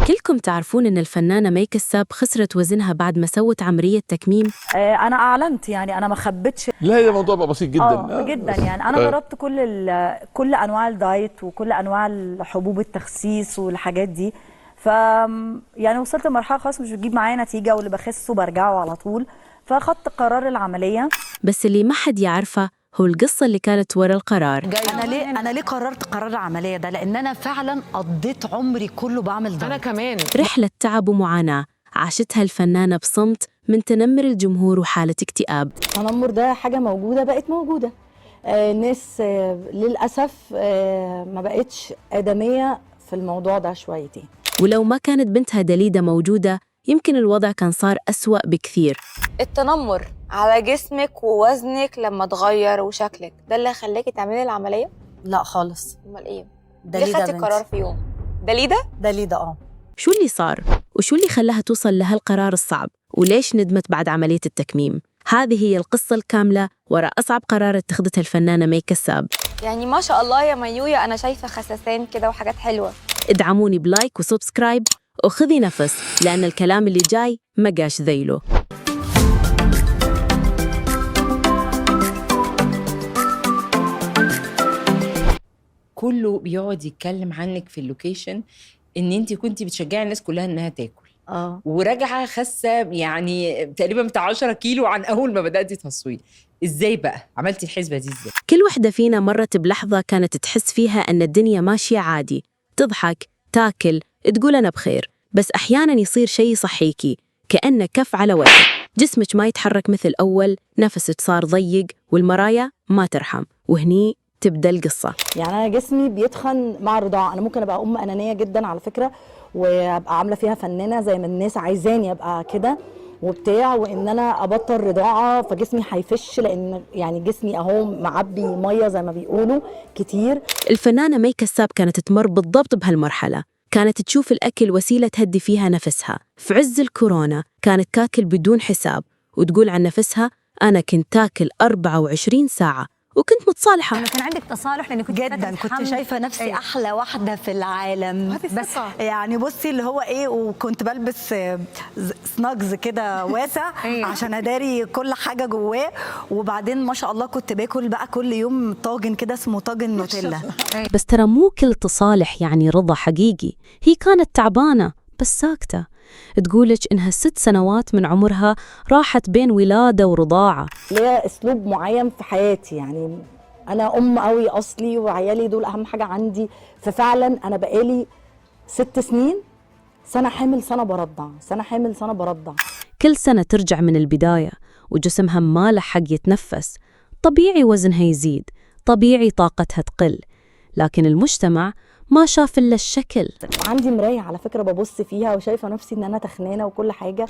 كلكم تعرفون إن الفنانة مي كساب خسرت وزنها بعد ما سوت عملية تكميم. انا اعلنت، يعني انا ما خبيتش. لا هي الموضوع بقى بسيط جدا. جدا يعني انا جربت كل انواع الدايت وكل انواع الحبوب التخسيس والحاجات دي. ف يعني وصلت لمرحله خلاص مش بتجيب معايا نتيجه، واللي بخسه برجعه على طول، فاخدت قرار العمليه. بس اللي ما حد يعرفه هو القصة اللي كانت ورا القرار. انا ليه قررت قرار العمليه ده؟ لان انا فعلا قضيت عمري كله بعمل دايت. انا كمان رحلة تعب ومعاناة عاشتها الفنانة بصمت من تنمر الجمهور وحالة اكتئاب. التنمر ده حاجة موجودة، بقت موجودة. الناس للأسف ما بقتش آدمية في الموضوع ده شويتين. ولو ما كانت بنتها دليدة موجودة يمكن الوضع كان صار أسوأ بكثير. التنمر على جسمك ووزنك لما اتغير وشكلك ده اللي خلاكي تعملي العملية؟ لا خالص. امال ايه؟ دليدة ليه خدتي بنتي. القرار في يوم؟ دليدة؟ دليدة شو اللي صار؟ وشو اللي خلاها توصل لهالقرار الصعب؟ وليش ندمت بعد عملية التكميم؟ هذه هي القصة الكاملة وراء أصعب قرار اتخذتها الفنانة مي كساب. يعني ما شاء الله يا ميويا، أنا شايفة خسسان كده وحاجات حلوة. ادعموني بلايك وسبسكرايب وخذي نفس، لأن الكلام اللي جاي ما جاش ذيله. كله بيقعد يتكلم عنك في اللوكيشن ان انت كنتي بتشجعي الناس كلها انها تاكل، وراجعه خاسه يعني تقريبا بتاع 10 كيلو عن اول ما بداتي تصوير. ازاي بقى عملتي الحسبه دي ازاي؟ كل وحدة فينا مرت بلحظة كانت تحس فيها أن الدنيا ماشية عادي، تضحك، تاكل، تقول أنا بخير، بس أحياناً يصير شيء يصحيكي، كأنه كف على وجه، جسمك ما يتحرك مثل أول، نفسك صار ضيق والمرايا ما ترحم، وهني تبدأ القصة. يعني أنا جسمي بيتخن مع الرضاعة. أنا ممكن أبقى أم أنانية جدا على فكرة، وأبقى عاملة فيها فنانة زي ما الناس عايزاني أبقى كده وبتاع، وإن أنا أبطل رضاعة فجسمي هيفش، لأن يعني جسمي أهو معبي مية زي ما بيقولوا كتير. الفنانة مي كساب كانت تمر بالضبط بهالمرحلة، كانت تشوف الأكل وسيلة تهدي فيها نفسها. في عز الكورونا كانت تاكل بدون حساب، وتقول عن نفسها أنا كنت تاكل 24 ساعة وكنت متصالحة. كان عندك تصالح لأنك كنت جدا، كنت شايفة نفسي أحلى واحدة في العالم. بس يعني بصي اللي هو إيه، وكنت بلبس سناجز كده واسع عشان أداري كل حاجة جواه. وبعدين ما شاء الله كنت باكل بقى كل يوم طاجن كده اسمه طاجن نوتيلا. بس ترى مو كل تصالح يعني رضا حقيقي. هي كانت تعبانة بس ساكتة، تقولك إنها 6 سنوات من عمرها راحت بين ولادة ورضاعة. ليا أسلوب معين في حياتي، يعني أنا أم قوي أصلي وعيالي دول أهم حاجة عندي. ففعلا أنا بقالي 6 سنين، سنة حامل سنة برضع، سنة حامل سنة برضع. كل سنة ترجع من البداية وجسمها ما لحق يتنفس، طبيعي وزنها يزيد، طبيعي طاقتها تقل، لكن المجتمع ما شاف إلا الشكل. عندي مراية على فكرة ببص فيها وشايفة نفسي إن أنا تخنانة وكل حاجة.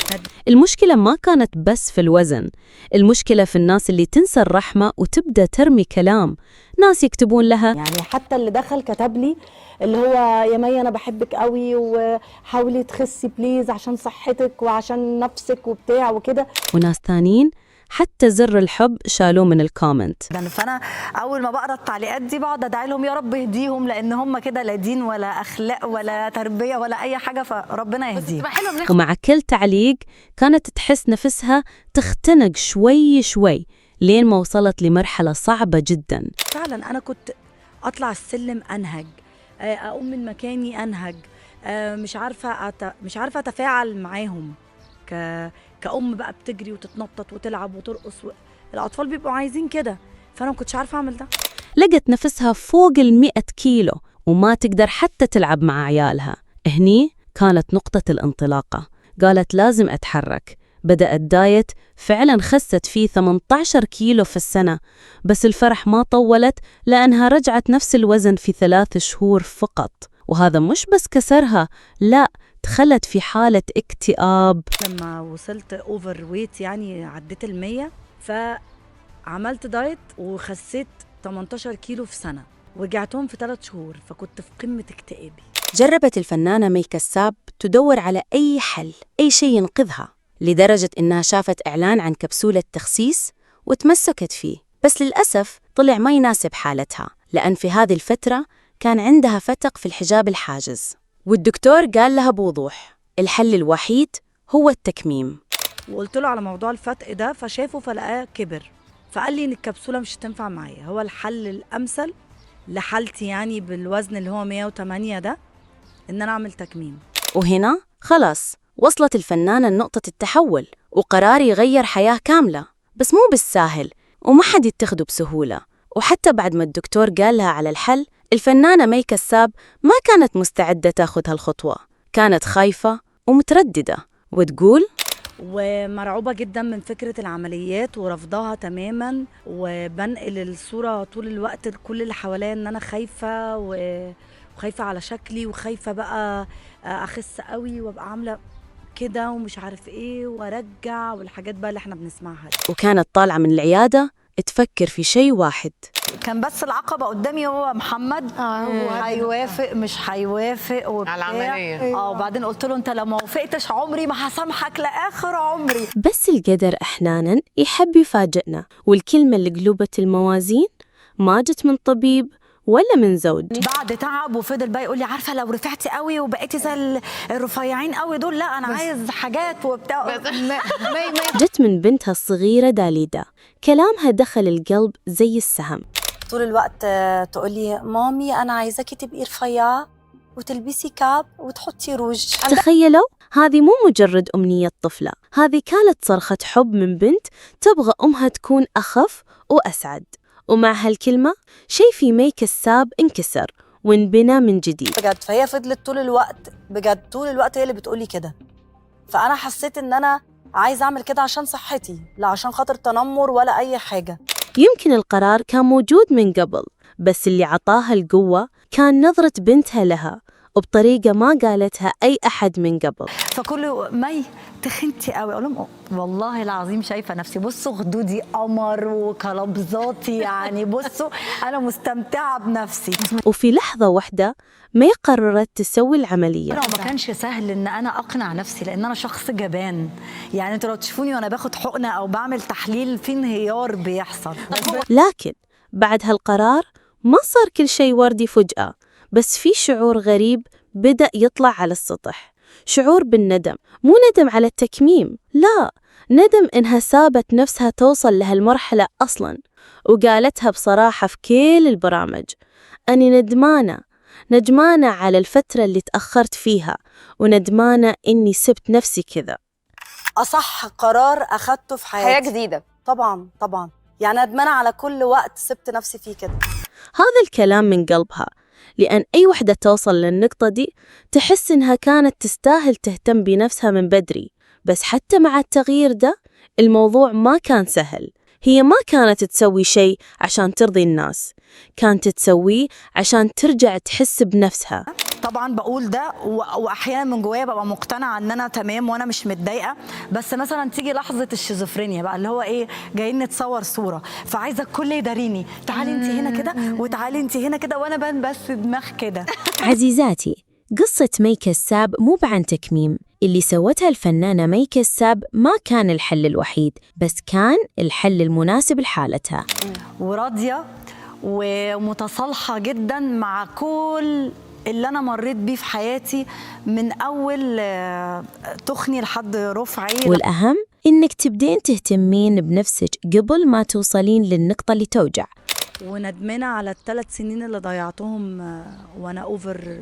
المشكلة ما كانت بس في الوزن، المشكلة في الناس اللي تنسى الرحمة وتبدأ ترمي كلام. ناس يكتبون لها، يعني حتى اللي دخل كتب لي اللي هو يا مي أنا بحبك قوي وحاولي تخسي بليز عشان صحتك وعشان نفسك وبتاع وكده. وناس ثانيين حتى زر الحب شالوه من الكومنت. فانا اول ما بقرا التعليقات دي بقعد ادعي لهم يا رب يهديهم، لان هم كده لا دين ولا اخلاق ولا تربيه ولا اي حاجه، فربنا يهديهم. ومع كل تعليق كانت تحس نفسها تختنق شوي شوي لين ما وصلت لمرحله صعبه جدا. فعلا انا كنت اطلع السلم انهج، اقوم من مكاني انهج، مش عارفه اتفاعل معاهم كأم بقى بتجري وتتنطط وتلعب وترقص الأطفال بيبقوا عايزين كده، فأنا ما كنتش عارفة أعمل ده. لقت نفسها فوق 100 كيلو وما تقدر حتى تلعب مع عيالها. هني كانت نقطة الانطلاقة، قالت لازم أتحرك. بدأت دايت، فعلا خست فيه 18 كيلو في السنة، بس الفرح ما طولت لأنها رجعت نفس الوزن في 3 شهور فقط. وهذا مش بس كسرها، لا، دخلت في حالة اكتئاب. لما وصلت اوفر ويت يعني عديت 100، فعملت دايت وخسيت 18 كيلو في سنة، ورجعتهم في 3 شهور، فكنت في قمة اكتئابي. جربت الفنانة مي كساب تدور على أي حل، أي شيء ينقذها، لدرجة إنها شافت إعلان عن كبسولة تخسيس وتمسكت فيه. بس للأسف طلع ما يناسب حالتها، لأن في هذه الفترة كان عندها فتق في الحجاب الحاجز. والدكتور قال لها بوضوح الحل الوحيد هو التكميم. وقلت له على موضوع الفتق ده، فشافه فلقاه كبر، فقال لي ان الكبسولة مش هتنفع معايا. هو الحل الامثل لحالتي يعني بالوزن اللي هو 108 ده ان انا اعمل تكميم. وهنا خلاص وصلت الفنانة لنقطة التحول، وقرار يغير حياة كاملة، بس مو بالساهل وما حد يتخده بسهولة. وحتى بعد ما الدكتور قال لها على الحل، الفنانة مي كساب ما كانت مستعدة تاخذ هالخطوة، كانت خايفة ومترددة وتقول ومرعوبة جدا من فكرة العمليات ورفضها تماما، وبنقل الصورة طول الوقت لكل اللي حواليا ان انا خايفة وخايفة على شكلي، وخايفة بقى اخس قوي وابقى عاملة كده ومش عارف ايه وارجع، والحاجات بقى اللي احنا بنسمعها دي. وكانت طالعة من العيادة تفكر في شيء واحد. كان بس العقبه قدامي هو محمد، هيوافق مش هيوافق وبتاع على العملية. وبعدين قلت له انت لو ما وافقتش عمري ما هسامحك لاخر عمري. بس القدر أحياناً يحب يفاجئنا، والكلمة اللي قلوبت الموازين ما جت من طبيب ولا من زوج. بعد تعب وفضل بقى يقول لي عارفه لو رفعتي قوي وبقيتي زي الرفيعين قوي دول، لا انا عايز حاجات وبتاع. جت من بنتها الصغيرة داليدا، كلامها دخل القلب زي السهم. طول الوقت تقولي مامي أنا عايزاكي تبقي رفيعة وتلبسي كاب وتحطي روج. تخيلوا، هذه مو مجرد أمنية طفلة، هذه كانت صرخة حب من بنت تبغى أمها تكون أخف وأسعد. ومع هالكلمة شي في مي كساب انكسر وانبنى من جديد بجد. فهي فضلت طول الوقت، بجد طول الوقت هي اللي بتقولي كده. فأنا حسيت إن أنا عايزة أعمل كده عشان صحتي، لا عشان خاطر تنمر ولا أي حاجة. يمكن القرار كان موجود من قبل، بس اللي عطاها القوة كان نظرة بنتها لها وبطريقة ما قالتها أي أحد من قبل. فكله مي تخنتي قوي، اقول لهم والله العظيم شايفه نفسي، بصوا خدودي قمر وكلبزاتي يعني بصوا انا مستمتعه بنفسي. وفي لحظة واحدة ما قررت تسوي العملية. ما كانش سهل ان انا اقنع نفسي لان انا شخص جبان، يعني انتوا لو تشوفوني وانا باخد حقنه او بعمل تحليل في انهيار بيحصل. لكن بعد هالقرار ما صار كل شيء وردي فجأة، بس في شعور غريب بدأ يطلع على السطح، شعور بالندم. مو ندم على التكميم، لا، ندم إنها سابت نفسها توصل لهالمرحلة أصلاً، وقالتها بصراحة في كل البرامج: أني ندمانة على الفترة اللي تأخرت فيها، وندمانة إني سبت نفسي كذا. أصح قرار أخدته في حياتي. حياة جديدة. طبعا طبعا، يعني ندمانة على كل وقت سبت نفسي فيه كده. هذا الكلام من قلبها، لأن أي وحدة توصل للنقطة دي تحس إنها كانت تستاهل تهتم بنفسها من بدري. بس حتى مع التغيير ده الموضوع ما كان سهل. هي ما كانت تسوي شيء عشان ترضي الناس، كانت تسويه عشان ترجع تحس بنفسها. طبعا بقول ده واحيانا من جوايا ببقى مقتنعه ان انا تمام وانا مش متضايقه، بس مثلا تيجي لحظه الشيزوفرينيا بقى اللي هو ايه، جايين نتصور صوره فعايزه الكل يداريني، تعالي انت هنا كده وتعالي انت هنا كده وانا بان بس دماغ كده. عزيزاتي، قصة مي كساب مو عن تكميم. اللي سوتها الفنانة مي كساب ما كان الحل الوحيد، بس كان الحل المناسب لحالتها. وراضيه ومتصالحه جدا مع كل اللي أنا مريت بيه في حياتي، من أول تخني لحد رفعي. والأهم إنك تبدين تهتمين بنفسك قبل ما توصلين للنقطة اللي توجع. وندمانة على ال3 سنين اللي ضيعتهم وأنا أوفر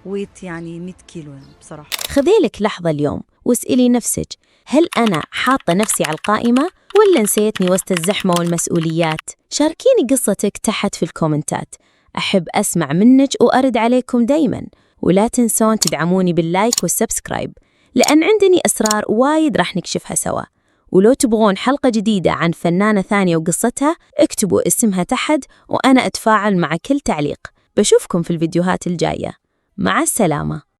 ويت، يعني 100 كيلو يعني بصراحة. خذي لك لحظة اليوم واسألي نفسك: هل أنا حاطة نفسي على القائمة ولا نسيتني وسط الزحمة والمسؤوليات؟ شاركيني قصتك تحت في الكومنتات، أحب أسمع منك وأرد عليكم دايما. ولا تنسون تدعموني باللايك والسبسكرايب، لأن عندني أسرار وايد راح نكشفها سوا. ولو تبغون حلقة جديدة عن فنانة ثانية وقصتها، اكتبوا اسمها تحت وأنا أتفاعل مع كل تعليق. بشوفكم في الفيديوهات الجاية. مع السلامة.